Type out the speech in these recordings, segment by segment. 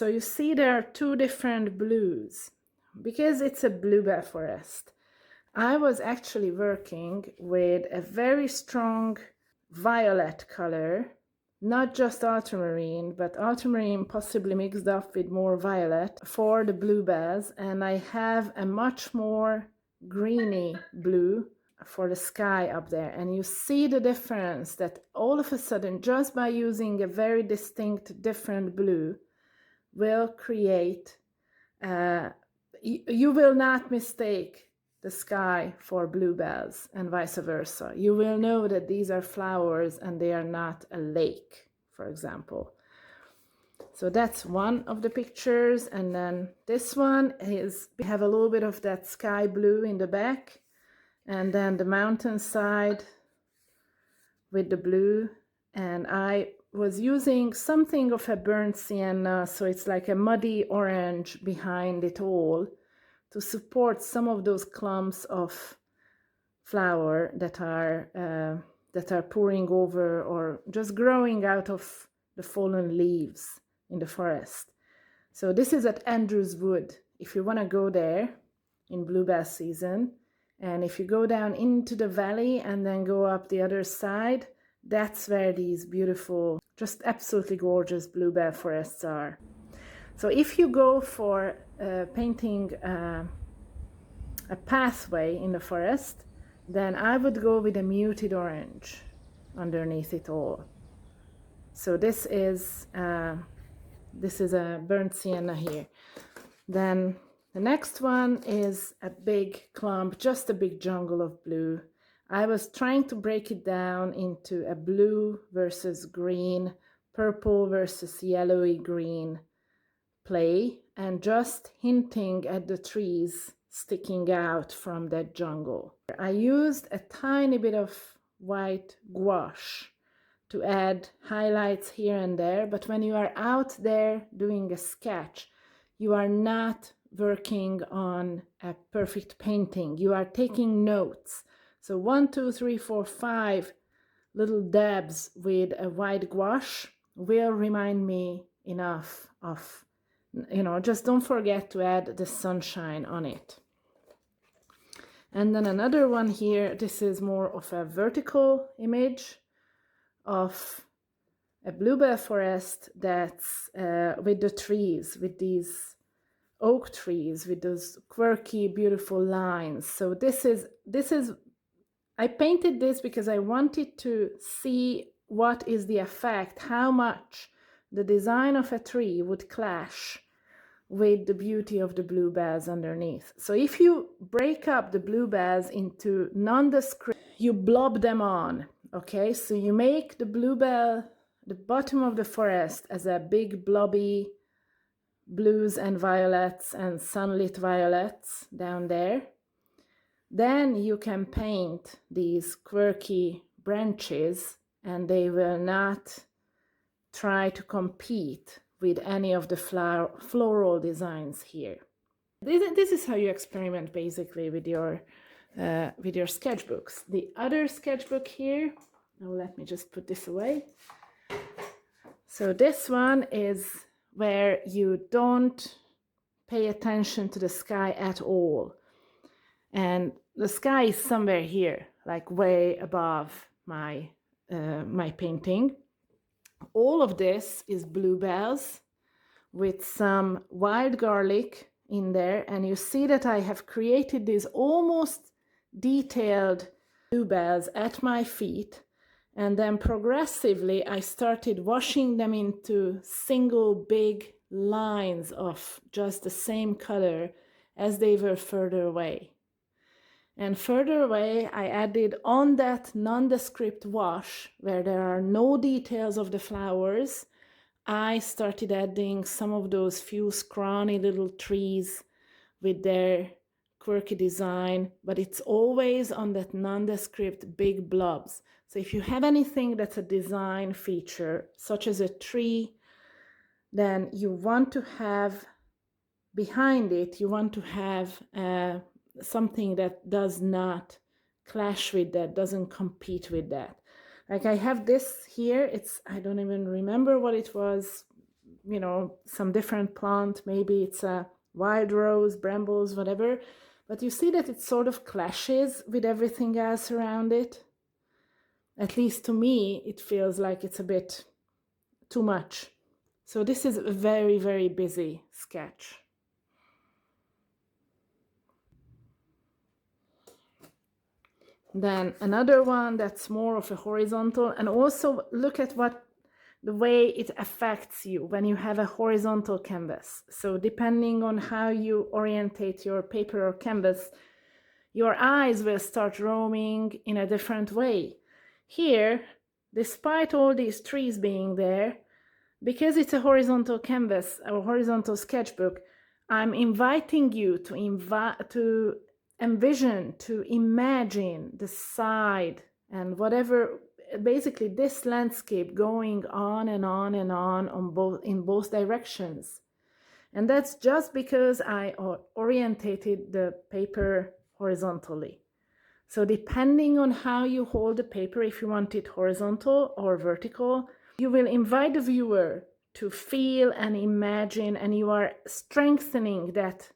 So you see there are two different blues. Because it's a bluebell forest, I was actually working with a very strong violet color, not just ultramarine, but ultramarine possibly mixed up with more violet for the bluebells, and I have a much more greeny blue for the sky up there. And you see the difference that all of a sudden, just by using a very distinct different blue, will create, you will not mistake the sky for bluebells and vice versa. You will know that these are flowers and they are not a lake, for example. So that's one of the pictures. And then this one is, we have a little bit of that sky blue in the back, and then the mountainside with the blue. And I was using something of a burnt sienna, so it's like a muddy orange behind it all, to support some of those clumps of flower that are pouring over or just growing out of the fallen leaves in the forest. So this is at Andrews Wood. If you want to go there in bluebell season, and if you go down into the valley and then go up the other side, that's where these beautiful, just absolutely gorgeous bluebell forests are. So if you go for painting a pathway in the forest, then I would go with a muted orange underneath it all. So this is a burnt sienna here. Then the next one is a big clump, just a big jungle of blue. I was trying to break it down into a blue versus green, purple versus yellowy green play, and just hinting at the trees sticking out from that jungle. I used a tiny bit of white gouache to add highlights here and there, but when you are out there doing a sketch, you are not working on a perfect painting. You are taking notes. So 1, 2, 3, 4, 5 little dabs with a white gouache will remind me enough of, just don't forget to add the sunshine on it. And then another one here, this is more of a vertical image of a bluebell forest that's with the trees, with these oak trees, with those quirky, beautiful lines. So this is, I painted this because I wanted to see what is the effect, how much the design of a tree would clash with the beauty of the bluebells underneath. So if you break up the bluebells into nondescript, you blob them on, okay? So you make the bluebell, the bottom of the forest, as a big blobby blues and violets and sunlit violets down there. Then you can paint these quirky branches and they will not try to compete with any of the floral designs here. This is how you experiment basically with your sketchbooks. The other sketchbook here, now let me just put this away. So this one is where you don't pay attention to the sky at all. And the sky is somewhere here, like way above my painting. All of this is bluebells with some wild garlic in there. And you see that I have created these almost detailed bluebells at my feet. And then progressively, I started washing them into single big lines of just the same color as they were further away. And further away, I added on that nondescript wash, where there are no details of the flowers, I started adding some of those few scrawny little trees with their quirky design, but it's always on that nondescript big blobs. So if you have anything that's a design feature, such as a tree, then you want to have behind it, you want to have something that does not clash with that, doesn't compete with that. Like I have this here, I don't even remember what it was, you know, some different plant. Maybe it's a wild rose, brambles, whatever. But you see that it sort of clashes with everything else around it. At least to me, it feels like it's a bit too much. So this is a very, very busy sketch. Then another one that's more of a horizontal, and also look at what the way it affects you when you have a horizontal canvas. So depending on how you orientate your paper or canvas, your eyes will start roaming in a different way. Here, despite all these trees being there, because it's a horizontal canvas, a horizontal sketchbook, I'm inviting you to envision, to imagine the side and whatever, basically this landscape going on and on and on in both directions. And that's just because I orientated the paper horizontally. So depending on how you hold the paper, if you want it horizontal or vertical, you will invite the viewer to feel and imagine, and you are strengthening that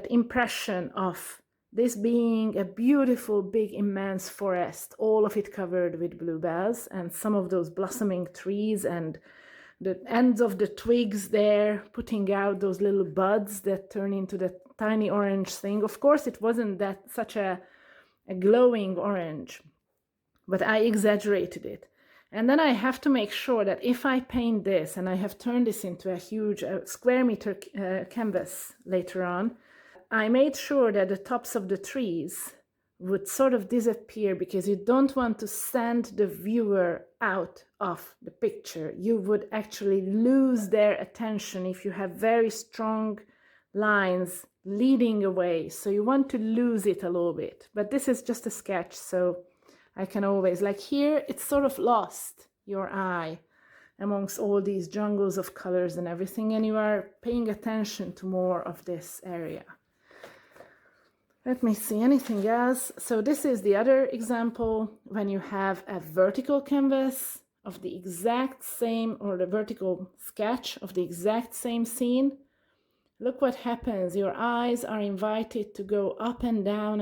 impression of this being a beautiful, big, immense forest, all of it covered with bluebells, and some of those blossoming trees and the ends of the twigs there putting out those little buds that turn into the tiny orange thing. Of course, it wasn't that such a glowing orange, but I exaggerated it. And then I have to make sure that if I paint this, and I have turned this into a huge square meter canvas later on, I made sure that the tops of the trees would sort of disappear, because you don't want to send the viewer out of the picture. You would actually lose their attention if you have very strong lines leading away. So you want to lose it a little bit. But this is just a sketch, so I can always, like here, it's sort of lost your eye amongst all these jungles of colors and everything, and you are paying attention to more of this area. Let me see, anything else? So this is the other example when you have a vertical canvas of the exact same, or the vertical sketch of the exact same scene. Look what happens. Your eyes are invited to go up and down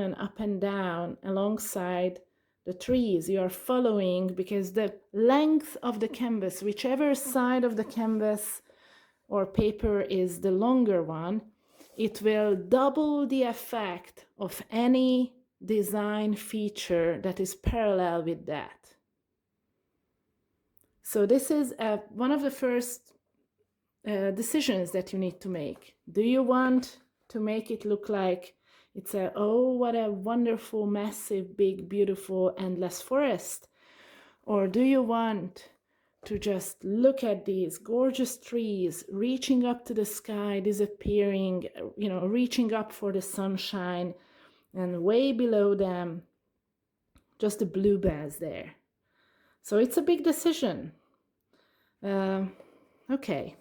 alongside the trees. You are following, because the length of the canvas, whichever side of the canvas or paper is the longer one, it will double the effect of any design feature that is parallel with that. So this is one of the first decisions that you need to make. Do you want to make it look like it's oh, what a wonderful, massive, big, beautiful, endless forest? Or do you want to just look at these gorgeous trees reaching up to the sky, disappearing, you know, reaching up for the sunshine, and way below them, just the bluebells there? So it's a big decision. Okay.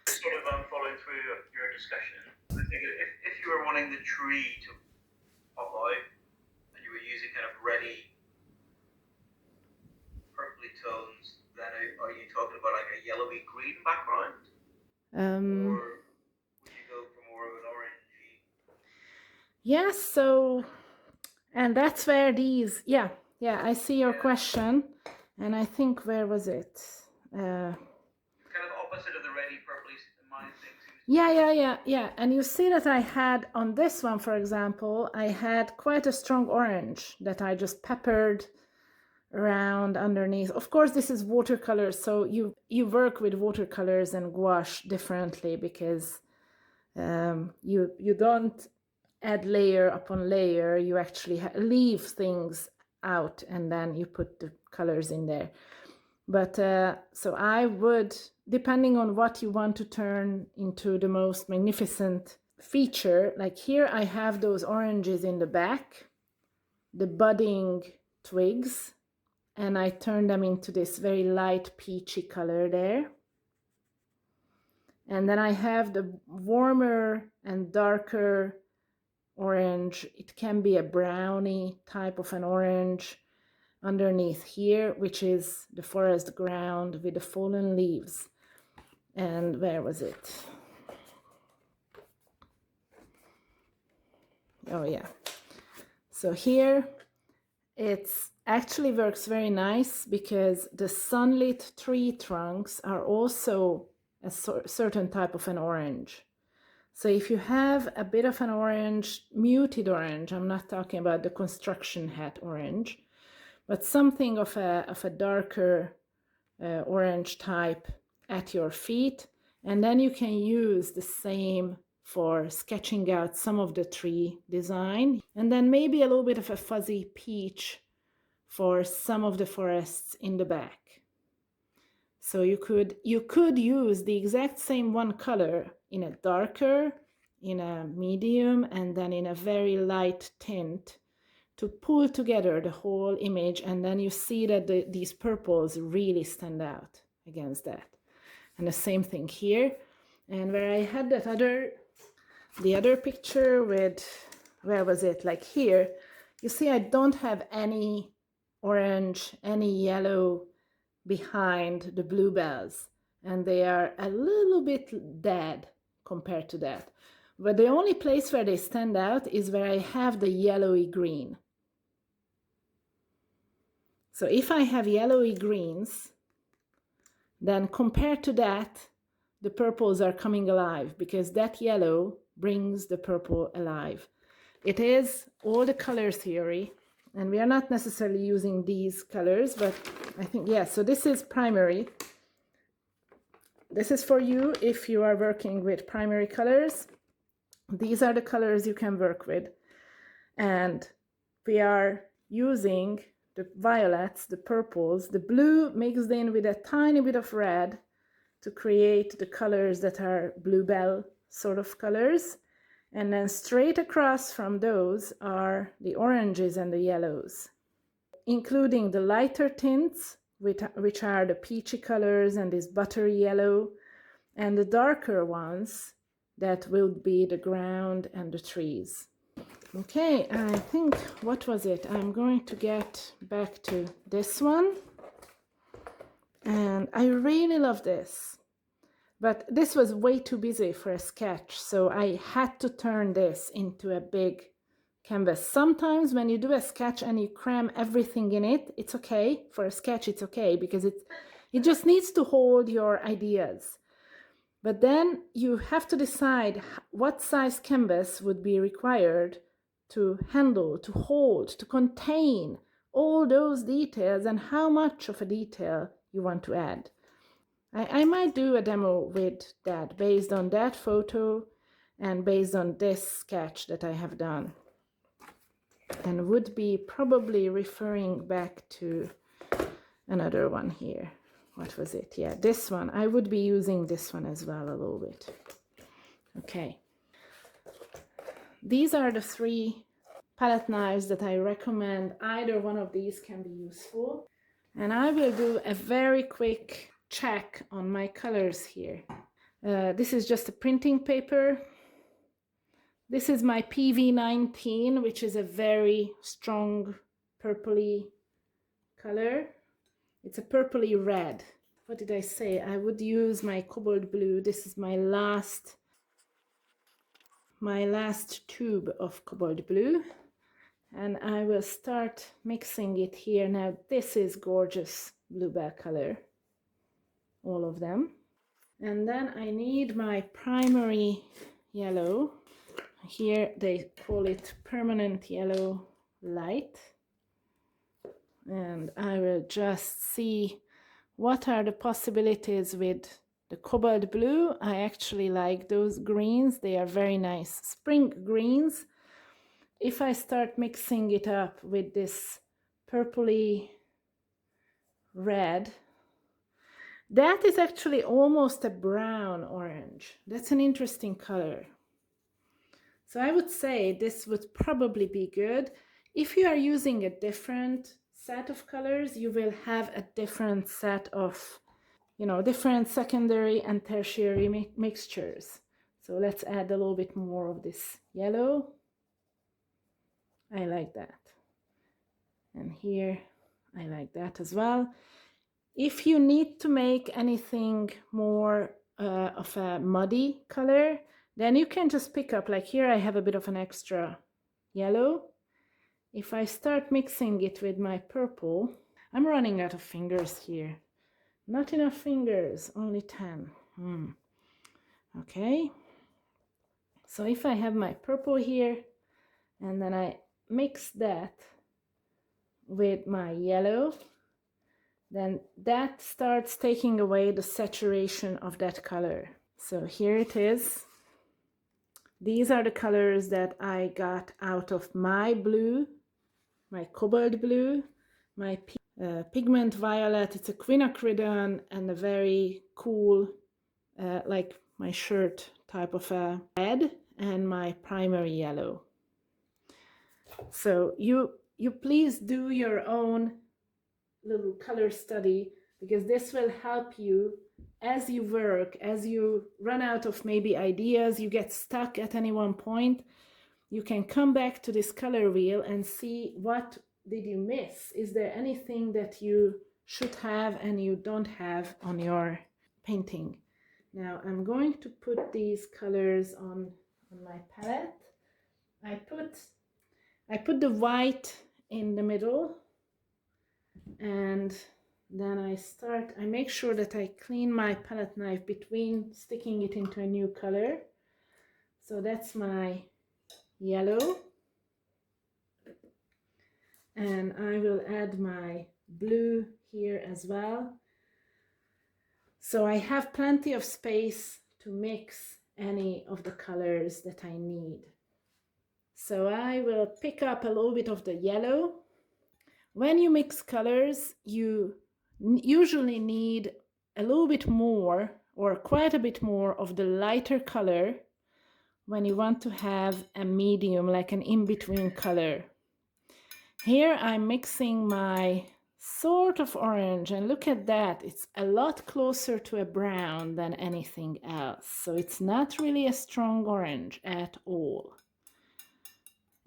Sort of following through your discussion, I think if you were wanting the tree to pop out and you were using kind of ready purpley tones, then are you talking about like a yellowy green background? Or would you go for more of an orangey? Yes, so, and that's where these, yeah, I see your question, and I think, where was it? Kind of opposite of the ready purpley mind thing. Yeah. And you see that I had on this one, for example, I had quite a strong orange that I just peppered around underneath. Of course, this is watercolor, so you work with watercolors and gouache differently, because you don't add layer upon layer. You actually leave things out, and then you put the colors in there. But so I would, depending on what you want to turn into the most magnificent feature, like here I have those oranges in the back, the budding twigs, and I turn them into this very light peachy color there. And then I have the warmer and darker orange. It can be a brownie type of an orange. underneath here, which is the forest ground with the fallen leaves. And where was it? Oh yeah. So here it's actually works very nice because the sunlit tree trunks are also a certain type of an orange. So if you have a bit of an orange, muted orange, I'm not talking about the construction hat orange, but something of a darker orange type at your feet, and then you can use the same for sketching out some of the tree design, and then maybe a little bit of a fuzzy peach for some of the forests in the back. So you could use the exact same one color in a darker, in a medium, and then in a very light tint to pull together the whole image, and then you see that these purples really stand out against that. And the same thing here. And where I had that the other picture with, where was it? Like here, you see I don't have any orange, any yellow behind the bluebells, and they are a little bit dead compared to that. But the only place where they stand out is where I have the yellowy green. So if I have yellowy greens, then compared to that, the purples are coming alive because that yellow brings the purple alive. It is all the color theory, and we are not necessarily using these colors, but I think, yeah, so this is primary. This is for you if you are working with primary colors. These are the colors you can work with. And we are using the violets, the purples, the blue mixed in with a tiny bit of red to create the colors that are bluebell sort of colors. And then straight across from those are the oranges and the yellows, including the lighter tints, which are the peachy colors and this buttery yellow, and the darker ones that will be the ground and the trees. Okay, I think, what was it? I'm going to get back to this one. And I really love this. But this was way too busy for a sketch, so I had to turn this into a big canvas. Sometimes when you do a sketch and you cram everything in it, it's okay. For a sketch, it's okay because it just needs to hold your ideas. But then you have to decide what size canvas would be required to handle, to hold, to contain all those details and how much of a detail you want to add. I might do a demo with that based on that photo and based on this sketch that I have done, and would be probably referring back to another one here. What was it? Yeah, this one. I would be using this one as well a little bit. Okay. These are the 3 palette knives that I recommend. Either one of these can be useful. And I will do a very quick check on my colors here. This is just a printing paper. This is my PV19, which is a very strong purpley color. It's a purpley red. What did I say? I would use my cobalt blue. This is my last tube of cobalt blue. And I will start mixing it here. Now this is gorgeous bluebell color, all of them. And then I need my primary yellow. Here they call it permanent yellow light. And I will just see what are the possibilities with the cobalt blue. I actually like those greens. They are very nice spring greens. If I start mixing it up with this purpley red, that is actually almost a brown orange. That's an interesting color. So I would say this would probably be good. If you are using a different set of colors, you will have a different set of, different secondary and tertiary mixtures. So let's add a little bit more of this yellow. I like that. And here I like that as well. If you need to make anything more of a muddy color, then you can just pick up, like here I have a bit of an extra yellow. If I start mixing it with my purple, I'm running out of fingers here. Not enough fingers, only 10. Okay. So if I have my purple here, and then I mix that with my yellow, then that starts taking away the saturation of that color. So here it is. These are the colors that I got out of my blue, my cobalt blue, my pigment violet. It's a quinacridone and a very cool, like my shirt type of a red, and my primary yellow. So you please do your own little color study, because this will help you as you work, as you run out of maybe ideas, you get stuck at any one point, you can come back to this color wheel and see what did you miss. Is there anything that you should have and you don't have on your painting? Now I'm going to put these colors on my palette. I put the white in the middle, and then I make sure that I clean my palette knife between sticking it into a new color. So that's my yellow, and I will add my blue here as well. So I have plenty of space to mix any of the colors that I need. So I will pick up a little bit of the yellow. When you mix colors, you usually need a little bit more, or quite a bit more, of the lighter color when you want to have a medium, like an in-between color. Here I'm mixing my sort of orange, and look at that, it's a lot closer to a brown than anything else. So it's not really a strong orange at all.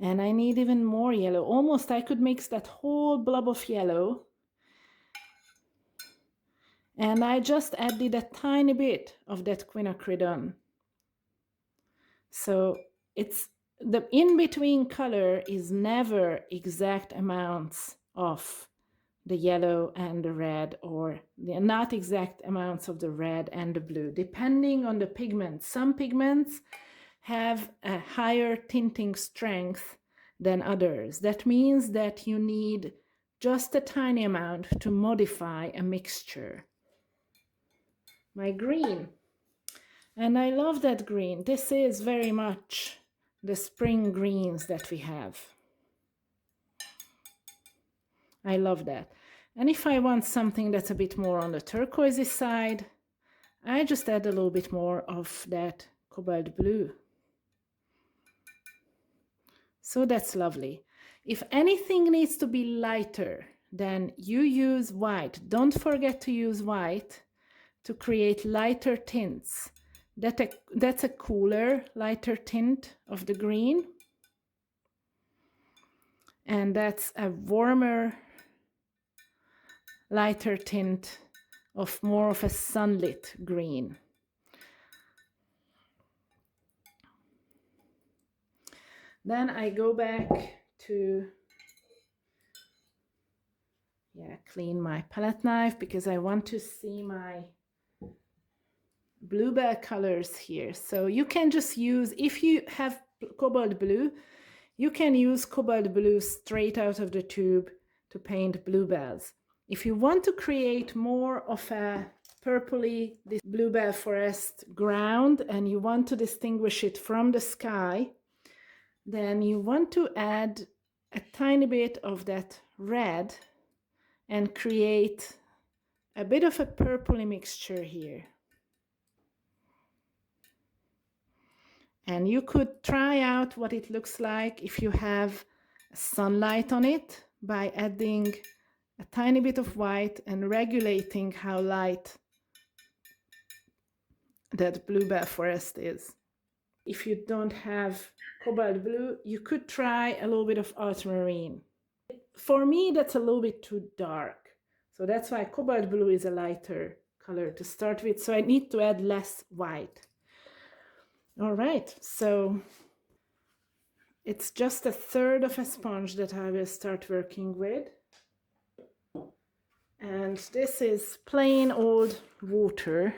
And I need even more yellow. Almost I could mix that whole blob of yellow. And I just added a tiny bit of that quinacridone. So it's the in-between color is never exact amounts of the yellow and the red, or not exact amounts of the red and the blue, depending on the pigment. Some pigments have a higher tinting strength than others. That means that you need just a tiny amount to modify a mixture. My green, and I love that green. This is very much the spring greens that we have. I love that. And if I want something that's a bit more on the turquoisey side, I just add a little bit more of that cobalt blue. So that's lovely. If anything needs to be lighter, then you use white. Don't forget to use white to create lighter tints. That's a cooler, lighter tint of the green. And that's a warmer, lighter tint of more of a sunlit green. Then I go back to clean my palette knife, because I want to see my bluebell colors here. So you can just use, if you have cobalt blue, you can use cobalt blue straight out of the tube to paint bluebells. If you want to create more of a purpley, this bluebell forest ground, and you want to distinguish it from the sky, then you want to add a tiny bit of that red and create a bit of a purpley mixture here. And you could try out what it looks like if you have sunlight on it by adding a tiny bit of white and regulating how light that bluebell forest is. If you don't have cobalt blue, you could try a little bit of ultramarine. for me, that's a little bit too dark. So that's why cobalt blue is a lighter color to start with. So I need to add less white. All right, so it's just a third of a sponge that I will start working with. And this is plain old water.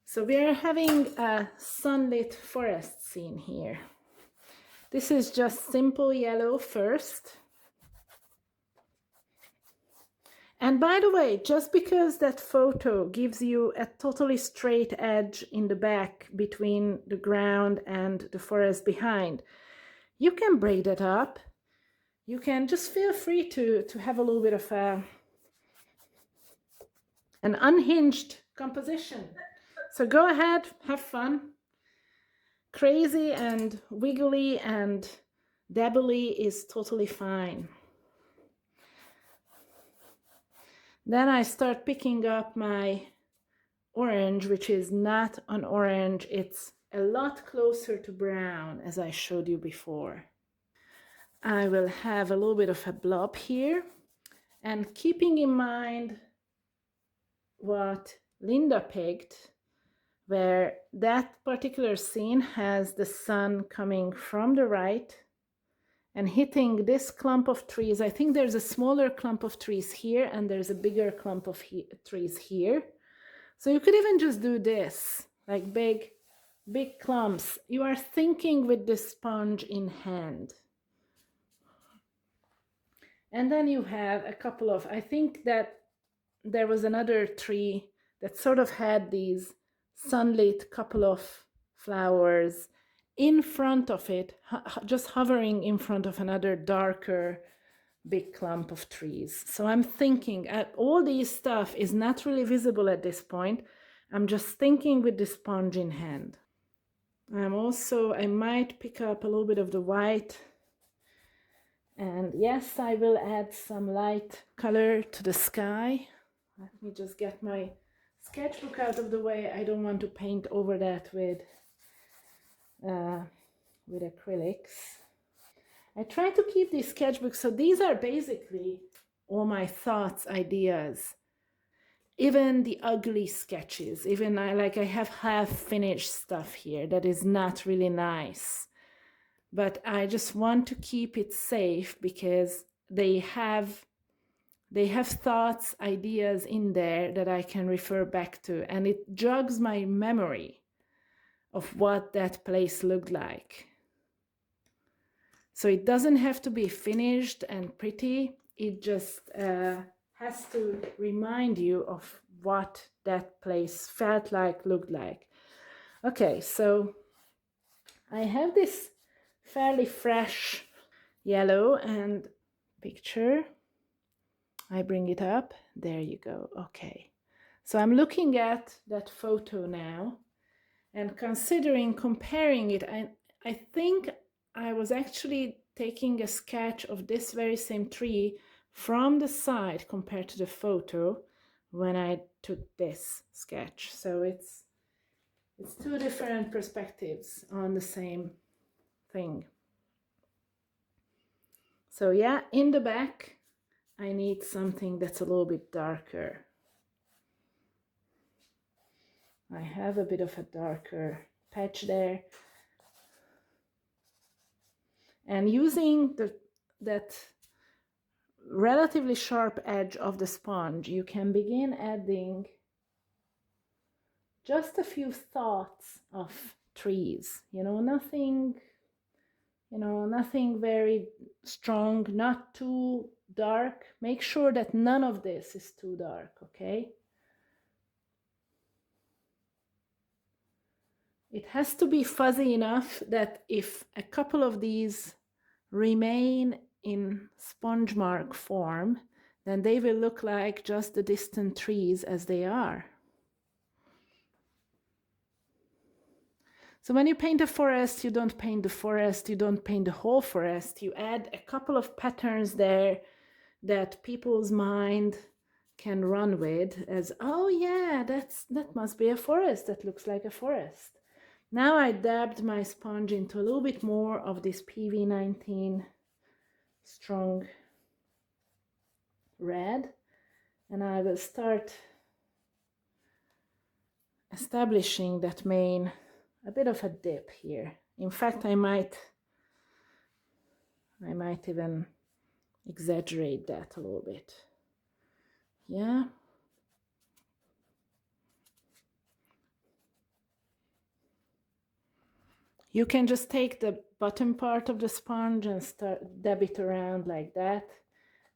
So we are having a sunlit forest scene here. This is just simple yellow first. And by the way, just because that photo gives you a totally straight edge in the back between the ground and the forest behind, you can break that up. You can just feel free to have a little bit of an unhinged composition. So go ahead, have fun. Crazy and wiggly and dabbly is totally fine. Then I start picking up my orange, which is not an orange. It's a lot closer to brown, as I showed you before. I will have a little bit of a blob here. And keeping in mind what Linda picked, where that particular scene has the sun coming from the right and hitting this clump of trees. I think there's a smaller clump of trees here and there's a bigger clump of trees here. So you could even just do this, like big clumps. You are thinking with the sponge in hand. And then you have a couple of, I think that there was another tree that sort of had these sunlit couple of flowers in front of it, just hovering in front of another darker big clump of trees. So I'm thinking all these stuff is not really visible at this point. I'm just thinking with the sponge in hand. I might pick up a little bit of the white. And yes, I will add some light color to the sky. Let me just get my sketchbook out of the way. I don't want to paint over that with acrylics. I try to keep these sketchbooks, so these are basically all my thoughts, ideas. Even the ugly sketches, even I have half finished stuff here that is not really nice. But I just want to keep it safe because they have thoughts, ideas in there that I can refer back to, and it jogs my memory of what that place looked like. So it doesn't have to be finished and pretty. It just has to remind you of what that place felt like, looked like. Okay, so I have this fairly fresh yellow and picture. I bring it up. There you go. Okay. So I'm looking at that photo now and considering comparing it. I think I was actually taking a sketch of this very same tree from the side compared to the photo when I took this sketch. So it's two different perspectives on the same thing. So yeah, in the back, I need something that's a little bit darker. I have a bit of a darker patch there. And using that relatively sharp edge of the sponge, you can begin adding just a few thoughts of trees, nothing very strong, not too dark. Make sure that none of this is too dark, okay? It has to be fuzzy enough that if a couple of these remain in sponge mark form, then they will look like just the distant trees as they are. So when you paint a forest, you don't paint the forest, you don't paint the whole forest. You add a couple of patterns there that people's mind can run with as, oh yeah, that must be a forest, that looks like a forest. Now I dabbed my sponge into a little bit more of this PV19 strong red, and I will start establishing that mane, a bit of a dip here. In fact, I might even exaggerate that a little bit. Yeah. You can just take the bottom part of the sponge and start dab it around like that.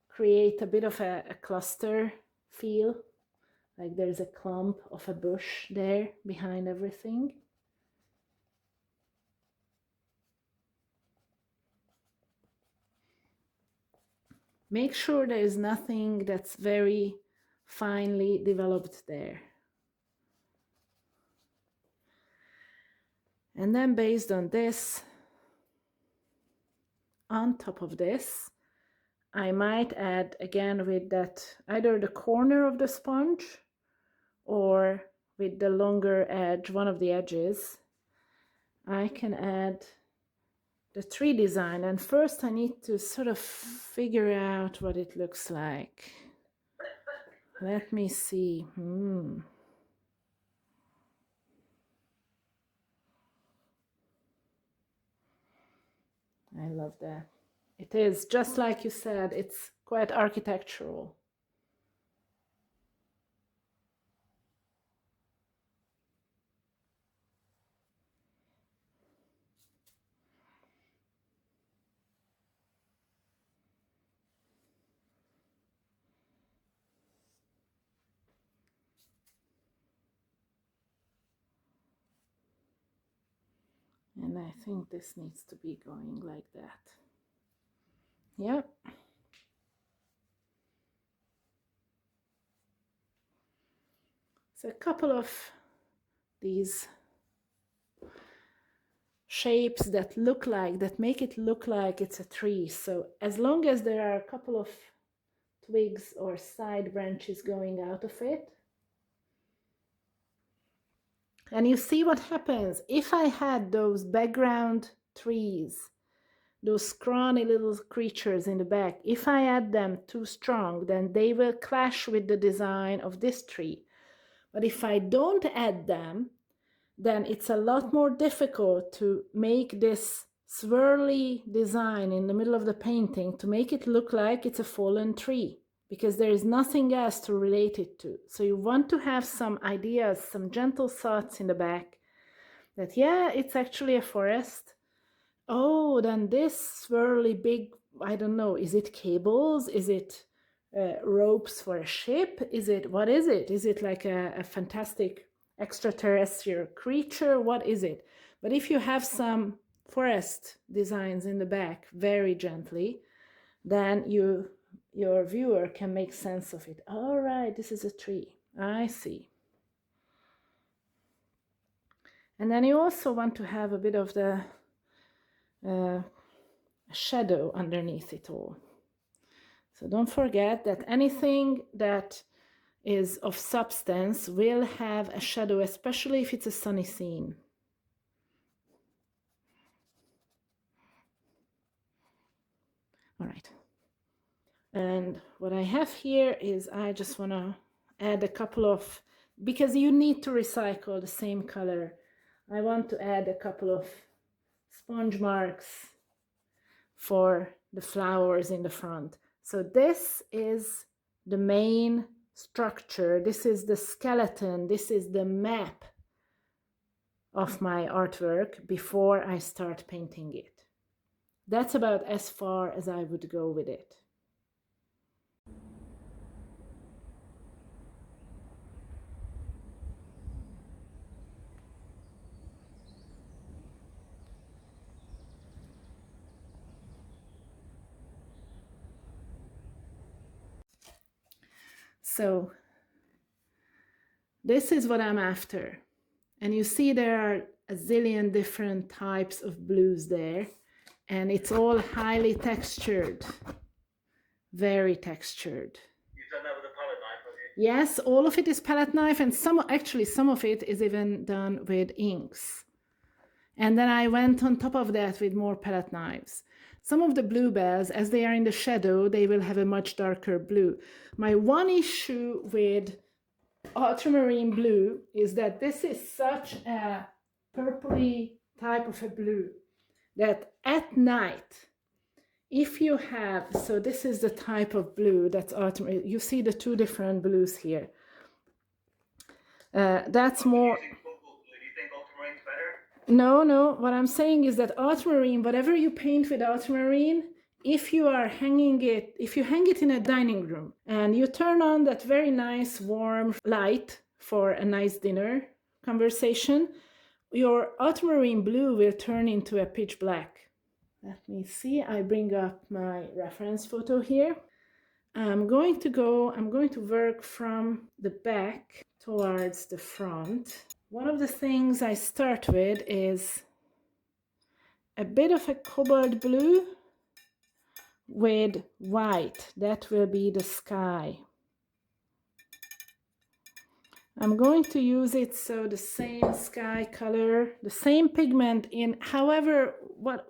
Create a bit of a cluster feel, like there's a clump of a bush there behind everything. Make sure there is nothing that's very finely developed there. And then based on this, on top of this, I might add again with that, either the corner of the sponge or with the longer edge, one of the edges, I can add the tree design. And first I need to sort of figure out what it looks like. Let me see. I love that. It is, just like you said, it's quite architectural. And I think this needs to be going like that. Yep. So a couple of these shapes that make it look like it's a tree. So as long as there are a couple of twigs or side branches going out of it. And you see what happens if I had those background trees, those scrawny little creatures in the back, if I add them too strong, then they will clash with the design of this tree. But if I don't add them, then it's a lot more difficult to make this swirly design in the middle of the painting to make it look like it's a fallen tree, because there is nothing else to relate it to. So you want to have some ideas, some gentle thoughts in the back that, yeah, it's actually a forest. Oh, then this swirly big, I don't know, is it cables? Is it ropes for a ship? What is it? Is it like a fantastic extraterrestrial creature? What is it? But if you have some forest designs in the back very gently, then your viewer can make sense of it. All right, this is a tree. I see. And then you also want to have a bit of the shadow underneath it all. So don't forget that anything that is of substance will have a shadow, especially if it's a sunny scene. All right. And what I have here is I just want to add a couple of, because you need to recycle the same color, I want to add a couple of sponge marks for the flowers in the front. So this is the main structure. This is the skeleton. This is the map of my artwork before I start painting it. That's about as far as I would go with it. So this is what I'm after. And you see there are a zillion different types of blues there, and it's all highly textured, very textured. You've done that with a palette knife, have you? Yes, all of it is palette knife, and some of it is even done with inks. And then I went on top of that with more palette knives. Some of the bluebells, as they are in the shadow, they will have a much darker blue. My one issue with ultramarine blue is that this is such a purpley type of a blue that at night, if you have, so this is the type of blue that's ultramarine. You see the two different blues here. That's more. Do you think ultramarine's better? No. What I'm saying is that ultramarine, whatever you paint with ultramarine, if you hang it in a dining room and you turn on that very nice warm light for a nice dinner conversation, your ultramarine blue will turn into a pitch black. Let me see, I bring up my reference photo here. I'm going to work from the back towards the front. One of the things I start with is a bit of a cobalt blue with white. That will be the sky. I'm going to use it so the same sky color, the same pigment in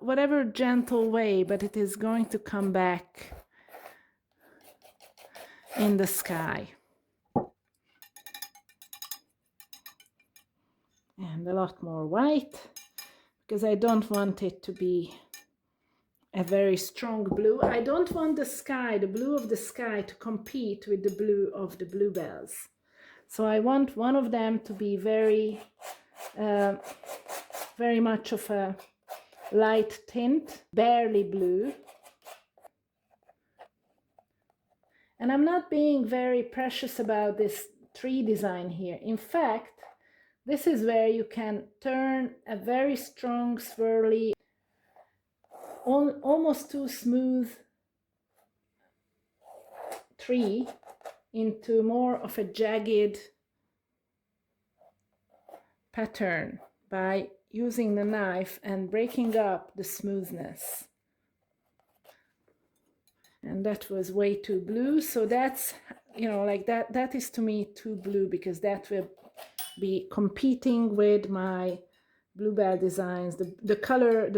whatever gentle way, but it is going to come back in the sky. And a lot more white, because I don't want it to be a very strong blue. I don't want the blue of the sky, to compete with the blue of the bluebells. So I want one of them to be very much of a light tint, barely blue. And I'm not being very precious about this tree design here. In fact, this is where you can turn a very strong, swirly, almost too smooth tree into more of a jagged pattern by using the knife and breaking up the smoothness. And that was way too blue, so that's, like that is to me too blue, because that will be competing with my bluebell designs. The color,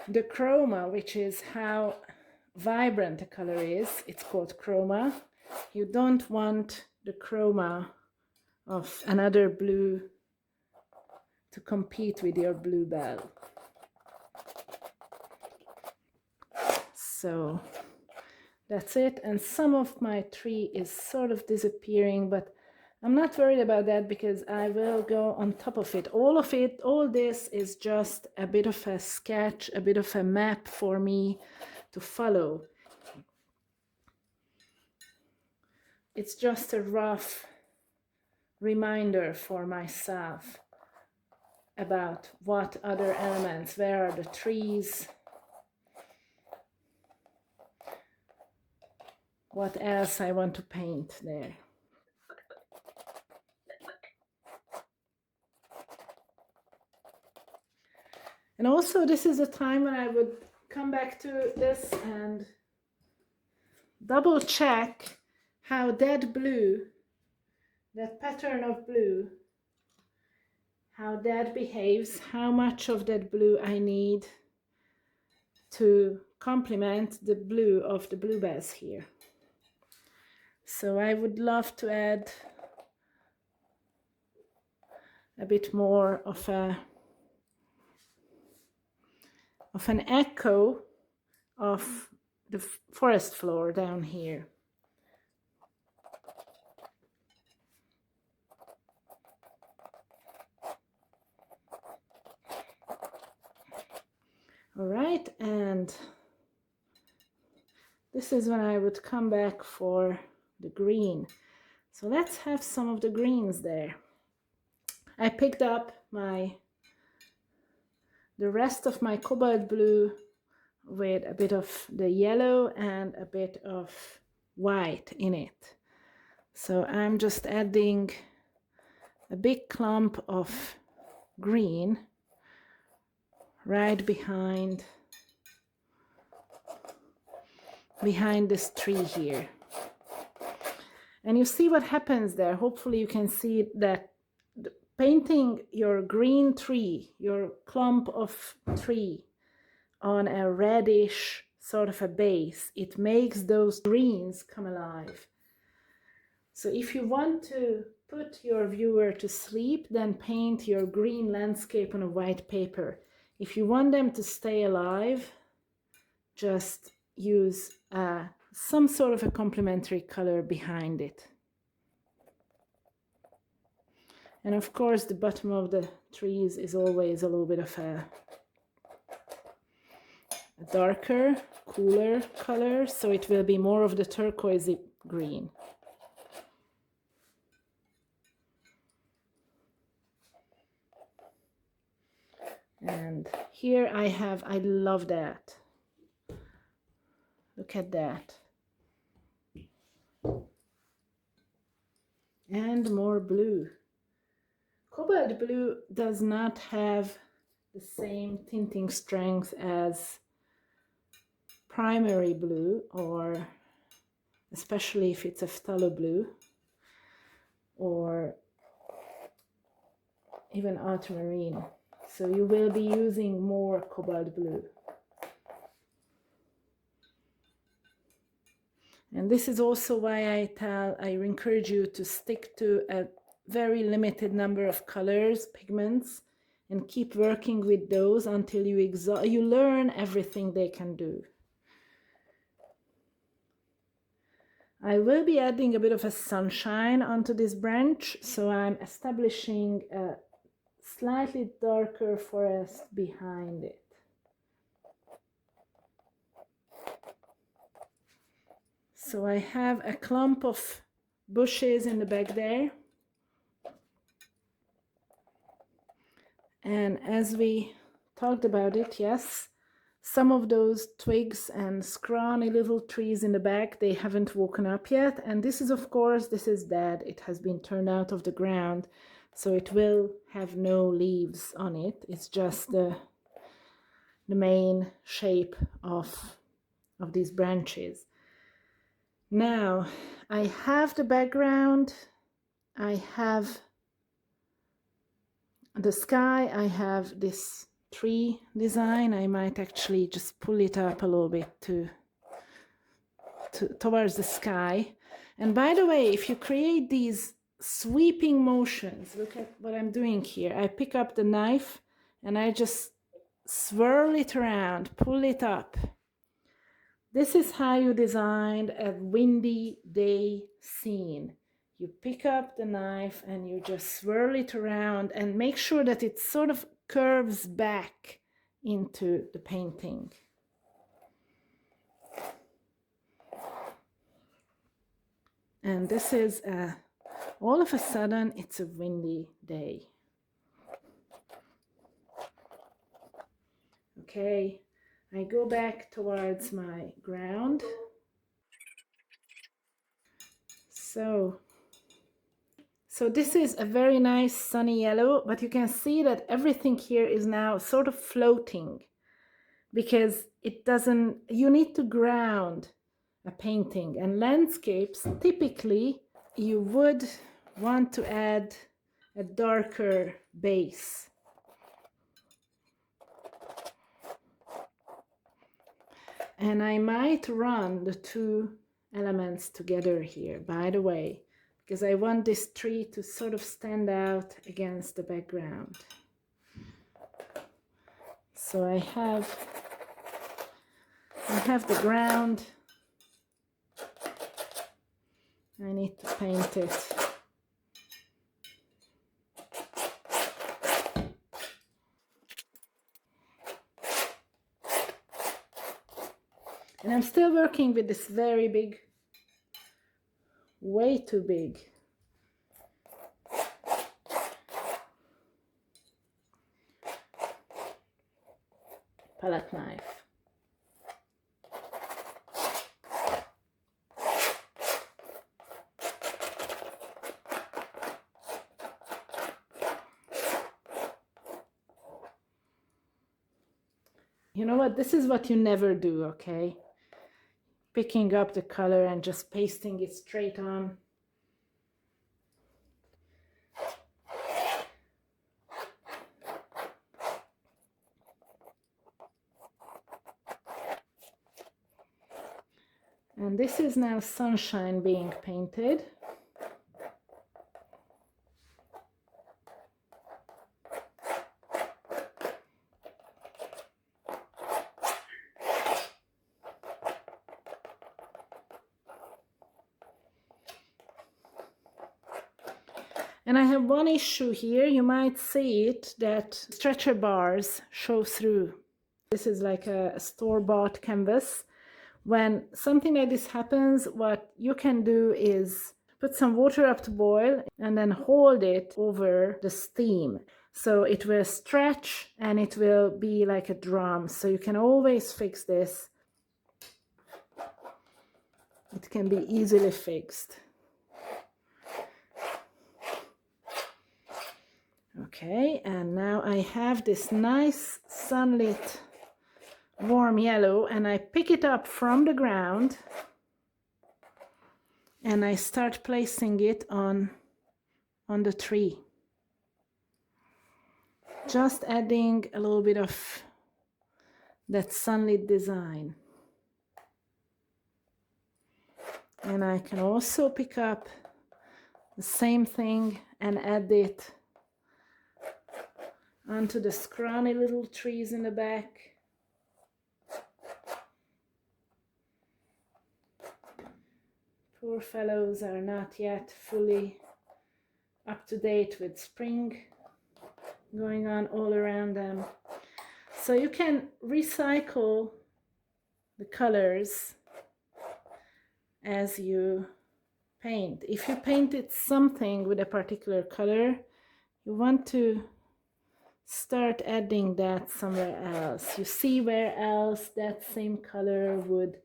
the chroma, which is how vibrant the color is, it's called chroma. You don't want the chroma of another blue to compete with your bluebell. So that's it. And some of my tree is sort of disappearing, but I'm not worried about that, because I will go on top of it. All this is just a bit of a sketch, a bit of a map for me to follow. It's just a rough reminder for myself about what other elements, where are the trees, what else I want to paint there. And also, this is a time when I would come back to this and double check how that blue, that pattern of blue, how that behaves, how much of that blue I need to complement the blue of the bluebells here. So I would love to add a bit more of an echo of the forest floor down here. All right, and this is when I would come back for the green. So let's have some of the greens there. I picked up the rest of my cobalt blue with a bit of the yellow and a bit of white in it. So I'm just adding a big clump of green right behind this tree here. And you see what happens there. Hopefully you can see that the painting your green tree, your clump of tree, on a reddish sort of a base, it makes those greens come alive. So if you want to put your viewer to sleep, then paint your green landscape on a white paper. If you want them to stay alive, just use some sort of a complementary color behind it. And of course, the bottom of the trees is always a little bit of a darker, cooler color, so it will be more of the turquoisey green. And here I love that. Look at that. And more blue. Cobalt blue does not have the same tinting strength as primary blue, or especially if it's a phthalo blue or even ultramarine. So you will be using more cobalt blue. And this is also why I encourage you to stick to a very limited number of colors, pigments, and keep working with those until you learn everything they can do. I will be adding a bit of a sunshine onto this branch, so I'm establishing a slightly darker forest behind it. So I have a clump of bushes in the back there. And as we talked about it, yes, some of those twigs and scrawny little trees in the back, they haven't woken up yet. And this is, of course, this is dead. It has been turned out of the ground, so it will have no leaves on it. It's just the main shape of these branches. Now, I have the background, I have the sky, I have this tree design. I might actually just pull it up a little bit towards the sky. And by the way, if you create these sweeping motions, look at what I'm doing here. I pick up the knife and I just swirl it around, pull it up. This is how you designed a windy day scene. You pick up the knife and you just swirl it around and make sure that it sort of curves back into the painting. And this is all of a sudden it's a windy day. Okay, I go back towards my ground. So this is a very nice sunny yellow, but you can see that everything here is now sort of floating because it doesn't, you need to ground a painting. And landscapes, typically you would want to add a darker base. And I might run the two elements together here, by the way, because I want this tree to sort of stand out against the background. So I have the ground. I need to paint it. And I'm still working with this very big, way too big palette knife. You know what? This is what you never do, okay? Picking up the color and just pasting it straight on. And this is now sunshine being painted. And I have one issue here. You might see it, that stretcher bars show through. This is like a store-bought canvas. When something like this happens, what you can do is put some water up to boil and then hold it over the steam. So it will stretch and it will be like a drum. So you can always fix this. It can be easily fixed. Okay, and now I have this nice sunlit warm yellow, and I pick it up from the ground and I start placing it on the tree. Just adding a little bit of that sunlit design. And I can also pick up the same thing and add it onto the scrawny little trees in the back. Poor fellows are not yet fully up to date with spring going on all around them. So you can recycle the colors as you paint. If you painted something with a particular color, you want to start adding that somewhere else. You see where else that same color would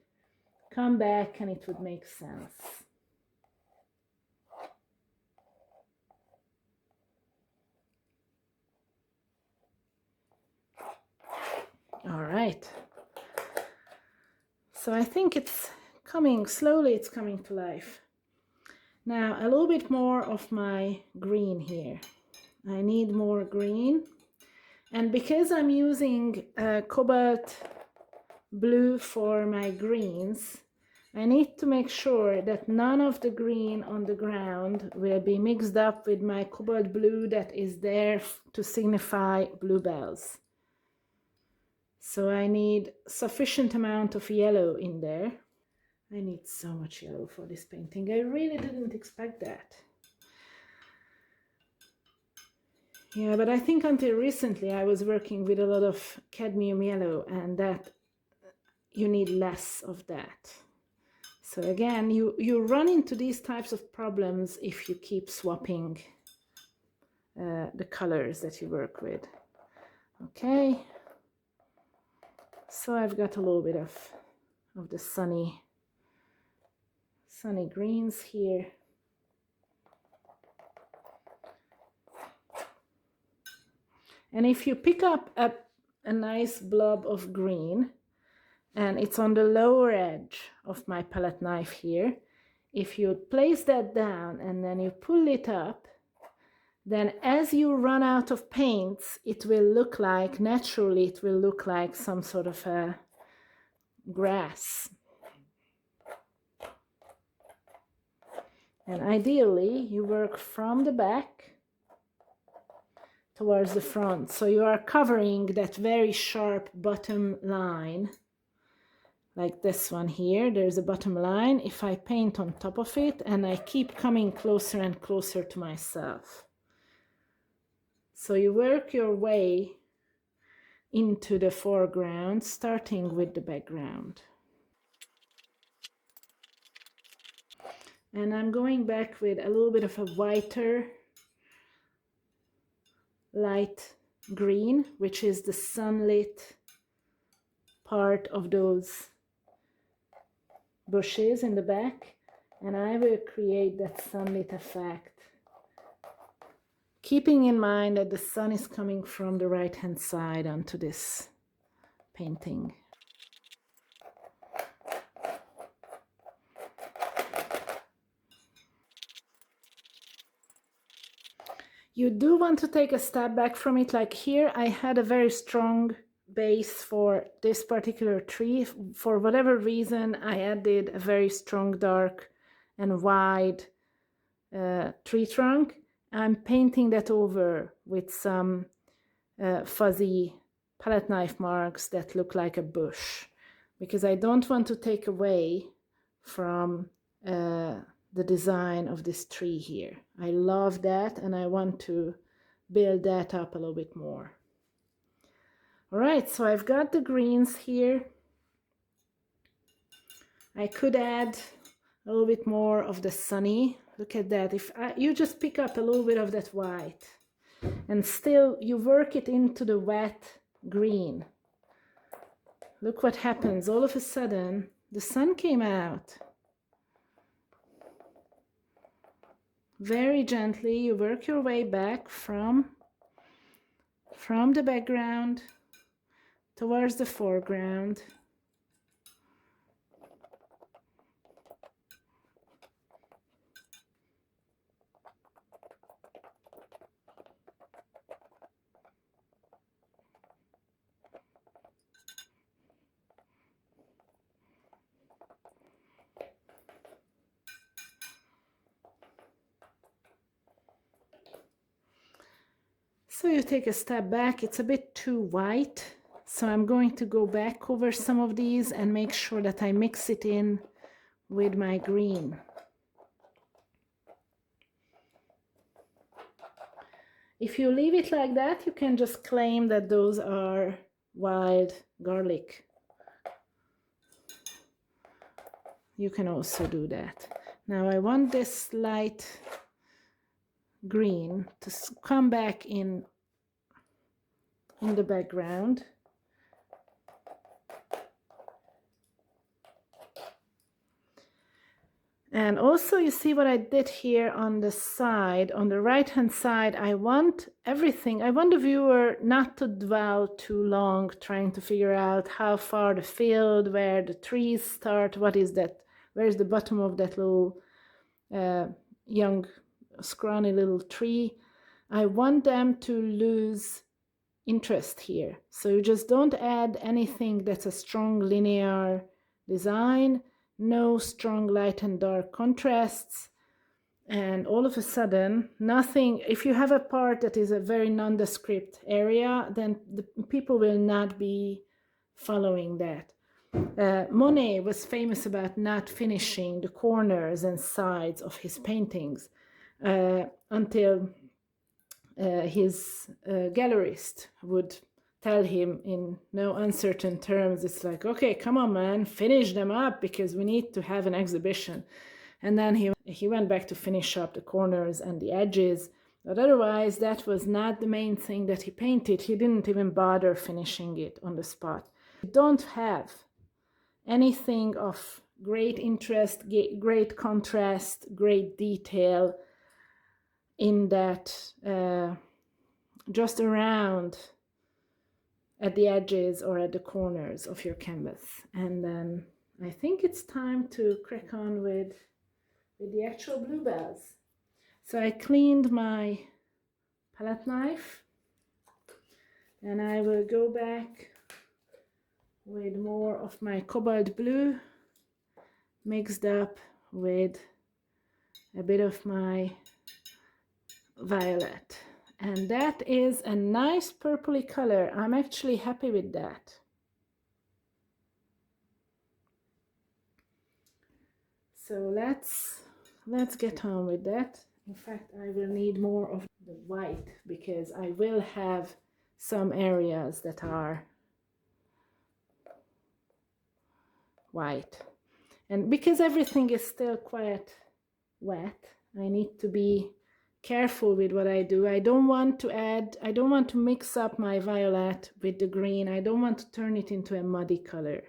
come back and it would make sense. All right. So I think it's coming slowly, it's coming to life. Now a little bit more of my green here. I need more green. And because I'm using cobalt blue for my greens, I need to make sure that none of the green on the ground will be mixed up with my cobalt blue that is there to signify bluebells. So I need sufficient amount of yellow in there. I need so much yellow for this painting. I really didn't expect that. Yeah, but I think until recently I was working with a lot of cadmium yellow, and that you need less of that. So again, you run into these types of problems if you keep swapping the colors that you work with. Okay, so I've got a little bit of the sunny greens here. And if you pick up a nice blob of green, and it's on the lower edge of my palette knife here, if you place that down and then you pull it up, then as you run out of paints, it will look like, naturally, it will look like some sort of a grass. And ideally, you work from the back towards the front. So you are covering that very sharp bottom line, like this one here. There's a bottom line. If I paint on top of it, and I keep coming closer and closer to myself. So you work your way into the foreground, starting with the background. And I'm going back with a little bit of a whiter light green, which is the sunlit part of those bushes in the back, and I will create that sunlit effect, keeping in mind that the sun is coming from the right hand side onto this painting. You do want to take a step back from it. Like here I had a very strong base for this particular tree. For whatever reason, I added a very strong dark and wide tree trunk. I'm painting that over with some fuzzy palette knife marks that look like a bush, because I don't want to take away from the design of this tree here. I love that, and I want to build that up a little bit more. All right, so I've got the greens here. I could add a little bit more of the sunny. Look at that. If you just pick up a little bit of that white and still you work it into the wet green. Look what happens. All of a sudden, the sun came out. Very gently, you work your way back from the background towards the foreground. So you take a step back. It's a bit too white, so I'm going to go back over some of these and make sure that I mix it in with my green. If you leave it like that, you can just claim that those are wild garlic. You can also do that. Now I want this light green to come back in the background. And also, you see what I did here on the side, on the right hand side. I want everything, I want the viewer not to dwell too long trying to figure out how far the field, where the trees start, what is that, where's the bottom of that little young scrawny little tree. I want them to lose interest here. So you just don't add anything that's a strong linear design, no strong light and dark contrasts, and all of a sudden nothing. If you have a part that is a very nondescript area, then the people will not be following that. Monet was famous about not finishing the corners and sides of his paintings until his gallerist would tell him in no uncertain terms, it's like, okay, come on, man, finish them up because we need to have an exhibition. And then he went back to finish up the corners and the edges, but otherwise that was not the main thing that he painted. He didn't even bother finishing it on the spot. You don't have anything of great interest, great contrast, great detail in that just around at the edges or at the corners of your canvas. And then I think it's time to crack on with the actual bluebells. So I cleaned my palette knife and I will go back with more of my cobalt blue mixed up with a bit of my violet. And that is a nice purpley color. I'm actually happy with that. So let's get on with that. In fact, I will need more of the white because I will have some areas that are white. And because everything is still quite wet, I need to be careful with what I do. I don't want to mix up my violet with the green. I don't want to turn it into a muddy color.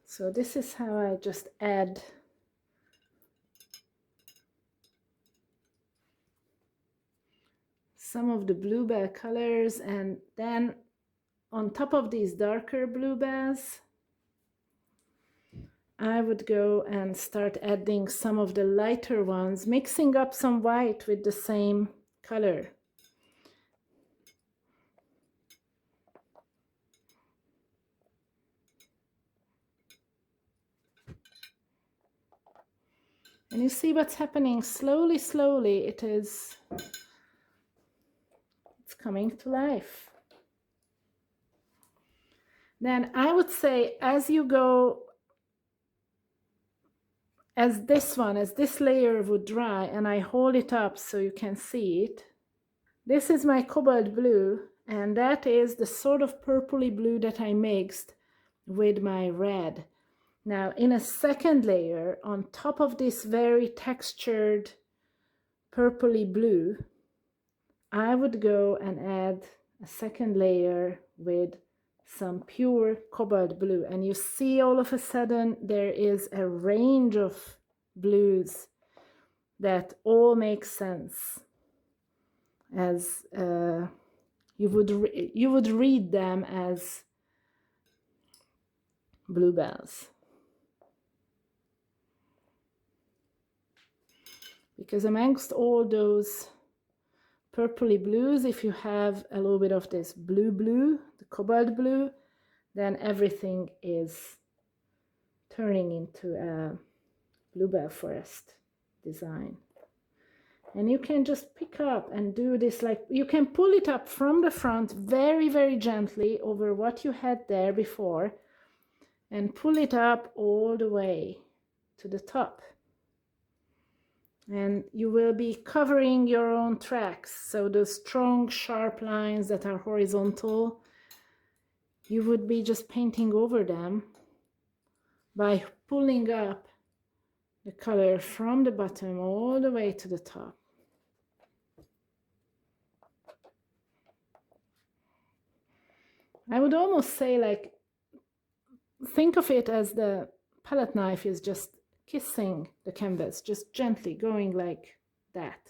So this is how I just add some of the bluebell colors, and then on top of these darker bluebells, I would go and start adding some of the lighter ones, mixing up some white with the same color. And you see what's happening slowly, slowly. It's coming to life. Then I would say as you go, as this layer would dry, and I hold it up so you can see it. This is my cobalt blue, and that is the sort of purpley blue that I mixed with my red. Now in a second layer, on top of this very textured purpley blue, I would go and add a second layer with some pure cobalt blue, and you see all of a sudden there is a range of blues that all make sense, as you would read them as bluebells, because amongst all those purpley blues, if you have a little bit of this blue, the cobalt blue, then everything is turning into a bluebell forest design. And you can just pick up and do this, like you can pull it up from the front very, very gently over what you had there before, and pull it up all the way to the top. And you will be covering your own tracks. So the strong, sharp lines that are horizontal, you would be just painting over them by pulling up the color from the bottom all the way to the top. I would almost say, like, think of it as the palette knife is just kissing the canvas, just gently going like that.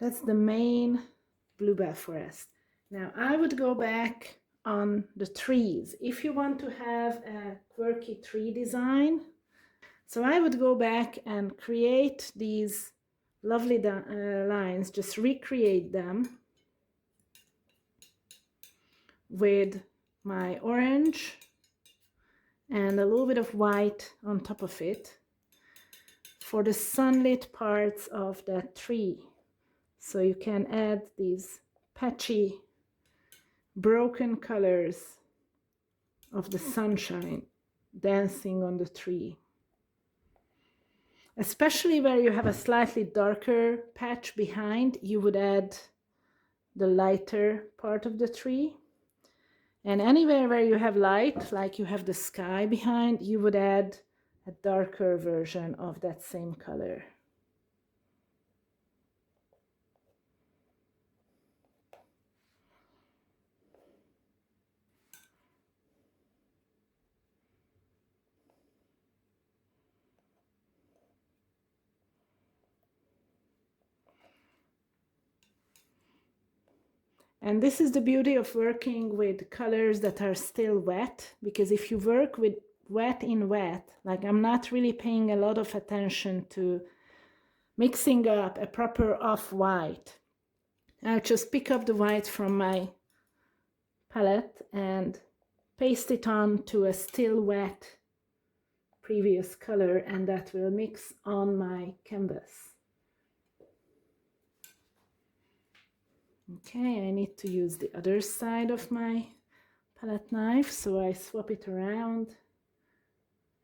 That's the main bluebell forest. Now I would go back on the trees. If you want to have a quirky tree design, so I would go back and create these lovely lines, just recreate them with my orange and a little bit of white on top of it for the sunlit parts of that tree. So you can add these patchy, broken colors of the sunshine dancing on the tree. Especially where you have a slightly darker patch behind, you would add the lighter part of the tree. And anywhere where you have light, like you have the sky behind, you would add a darker version of that same color. And this is the beauty of working with colors that are still wet, because if you work with wet in wet, like I'm not really paying a lot of attention to mixing up a proper off-white. I'll just pick up the white from my palette and paste it on to a still wet previous color, and that will mix on my canvas. Okay, I need to use the other side of my palette knife, so I swap it around,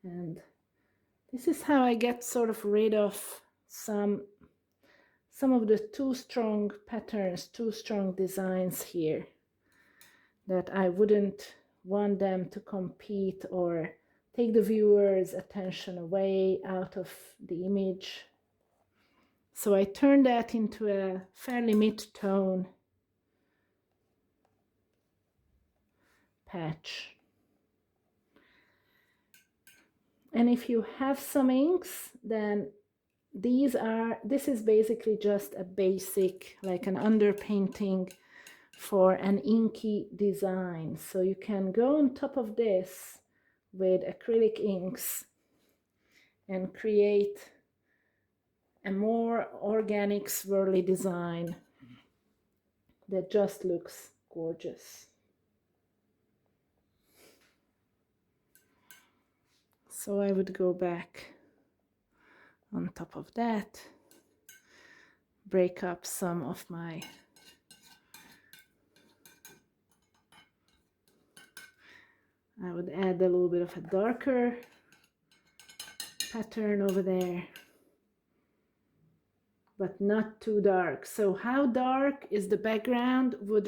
and this is how I get sort of rid of some of the too strong patterns, too strong designs here that I wouldn't want them to compete or take the viewer's attention away out of the image. So I turn that into a fairly mid-tone patch. And if you have some inks, then this is basically just a basic, like an underpainting for an inky design. So you can go on top of this with acrylic inks and create a more organic swirly design that just looks gorgeous. So I would go back on top of that, break up some of my I would add a little bit of a darker pattern over there, but not too dark. So how dark is the background would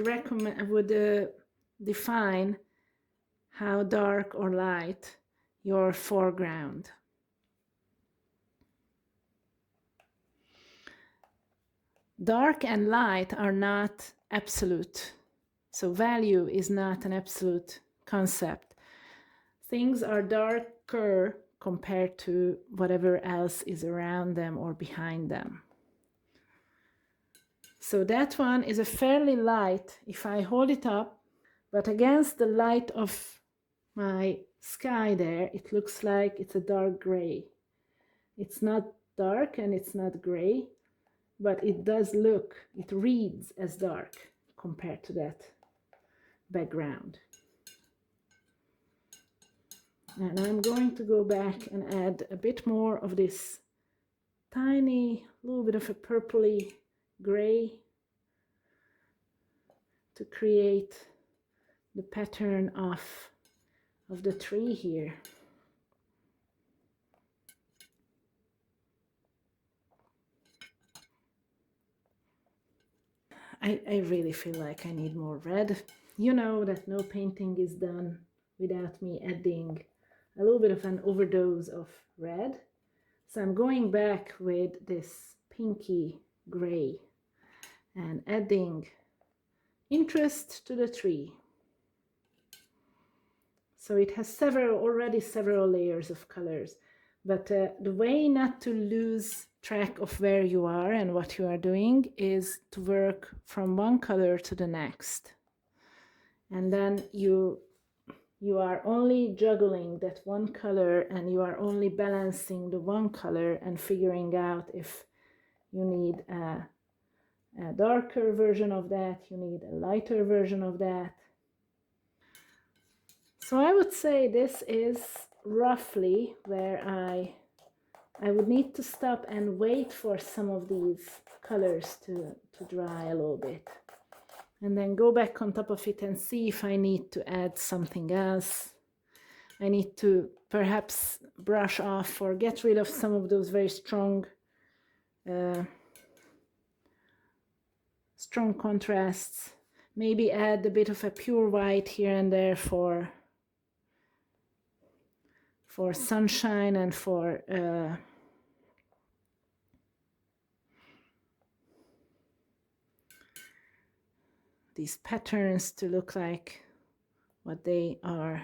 define how dark or light your foreground. Dark and light are not absolute. So value is not an absolute concept. Things are darker compared to whatever else is around them or behind them. So that one is a fairly light, if I hold it up, but against the light of my sky there, it looks like it's a dark gray. It's not dark and it's not gray, but it does look, it reads as dark compared to that background. And I'm going to go back and add a bit more of this tiny little bit of a purpley gray to create the pattern of the tree here. I really feel like I need more red. You know that no painting is done without me adding a little bit of an overdose of red. So I'm going back with this pinky gray and adding interest to the tree. So it has already several layers of colors, but the way not to lose track of where you are and what you are doing is to work from one color to the next. And then you are only juggling that one color and you are only balancing the one color and figuring out if you need a darker version of that, you need a lighter version of that. So I would say this is roughly where I would need to stop and wait for some of these colors to dry a little bit. And then go back on top of it and see if I need to add something else. I need to perhaps brush off or get rid of some of those very strong contrasts. Maybe add a bit of a pure white here and there for sunshine and for these patterns to look like what they are.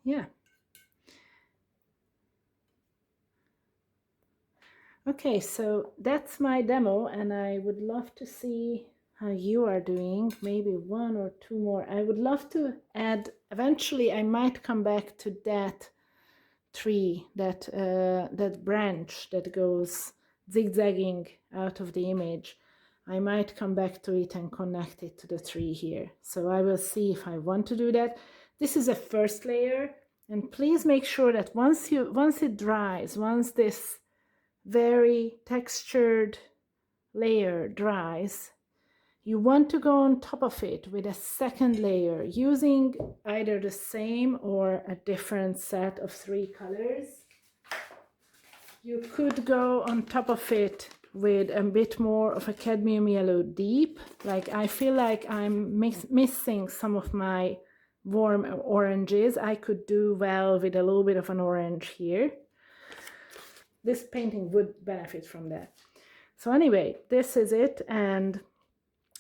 Yeah. Okay, so that's my demo, and I would love to see how you are doing. Maybe one or two more. I would love to add, eventually I might come back to that tree, that branch that goes zigzagging out of the image. I might come back to it and connect it to the tree here. So I will see if I want to do that. This is a first layer, and please make sure that once it dries, once this very textured layer dries, you want to go on top of it with a second layer using either the same or a different set of 3 colors. You could go on top of it with a bit more of a cadmium yellow deep. Like I feel like I'm missing some of my warm oranges. I could do well with a little bit of an orange here. This painting would benefit from that. So anyway, this is it, and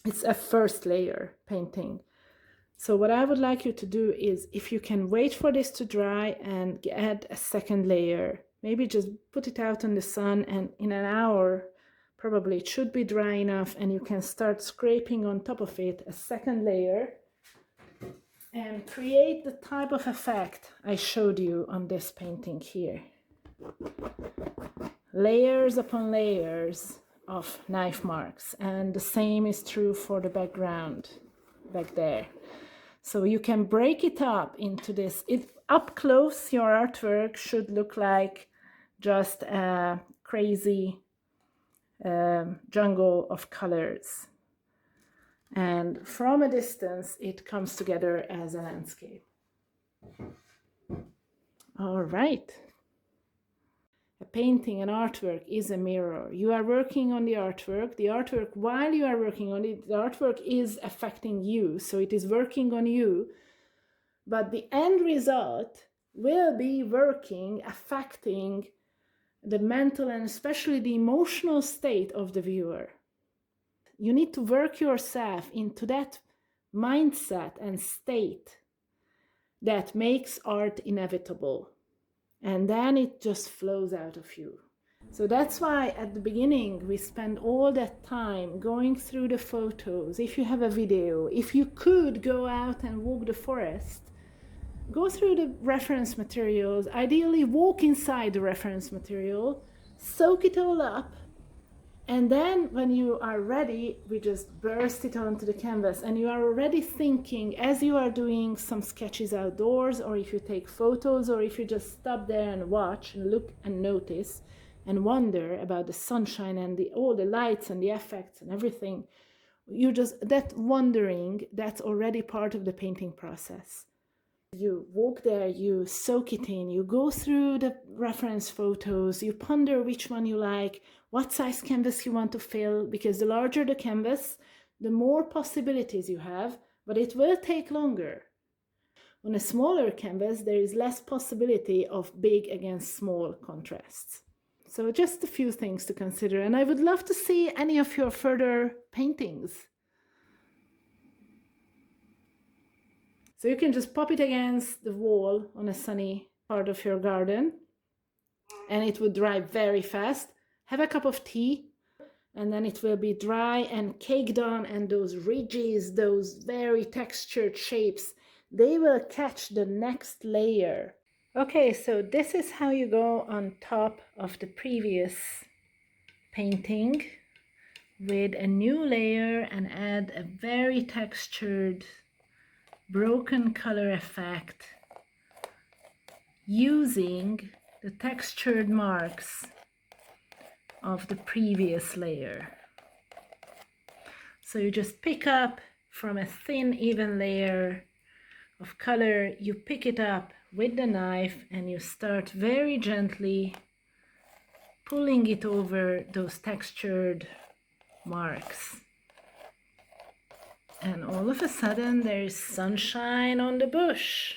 it's a first layer painting. So what I would like you to do is, if you can wait for this to dry and add a second layer maybe just put it out in the sun, and in an hour probably it should be dry enough, and you can start scraping on top of it a second layer and create the type of effect I showed you on this painting here. Layers upon layers of knife marks, and the same is true for the background back there. So you can break it up into this. Up close, your artwork should look like just a crazy jungle of colors. And from a distance, it comes together as a landscape. All right. A painting, an artwork is a mirror. You are working on the artwork, while you are working on it, the artwork is affecting you, so it is working on you, but the end result will be working, affecting the mental and especially the emotional state of the viewer. You need to work yourself into that mindset and state that makes art inevitable. And then it just flows out of you. So that's why at the beginning we spend all that time going through the photos. If you have a video, if you could go out and walk the forest, go through the reference materials, ideally walk inside the reference material, soak it all up, and then when you are ready, we just burst it onto the canvas, and you are already thinking as you are doing some sketches outdoors, or if you take photos, or if you just stop there and watch and look and notice and wonder about the sunshine and all the lights and the effects and everything. That wondering, that's already part of the painting process. You walk there, you soak it in, you go through the reference photos, you ponder which one you like, what size canvas you want to fill, because the larger the canvas, the more possibilities you have, but it will take longer. On a smaller canvas, there is less possibility of big against small contrasts. So just a few things to consider, and I would love to see any of your further paintings. So you can just pop it against the wall on a sunny part of your garden, and it would dry very fast. Have a cup of tea, and then it will be dry and caked on, and those ridges, those very textured shapes, they will catch the next layer. Okay, so this is how you go on top of the previous painting with a new layer and add a very textured broken color effect using the textured marks of the previous layer. So you just pick up from a thin even layer of color, you pick it up with the knife and you start very gently pulling it over those textured marks. And all of a sudden there is sunshine on the bush.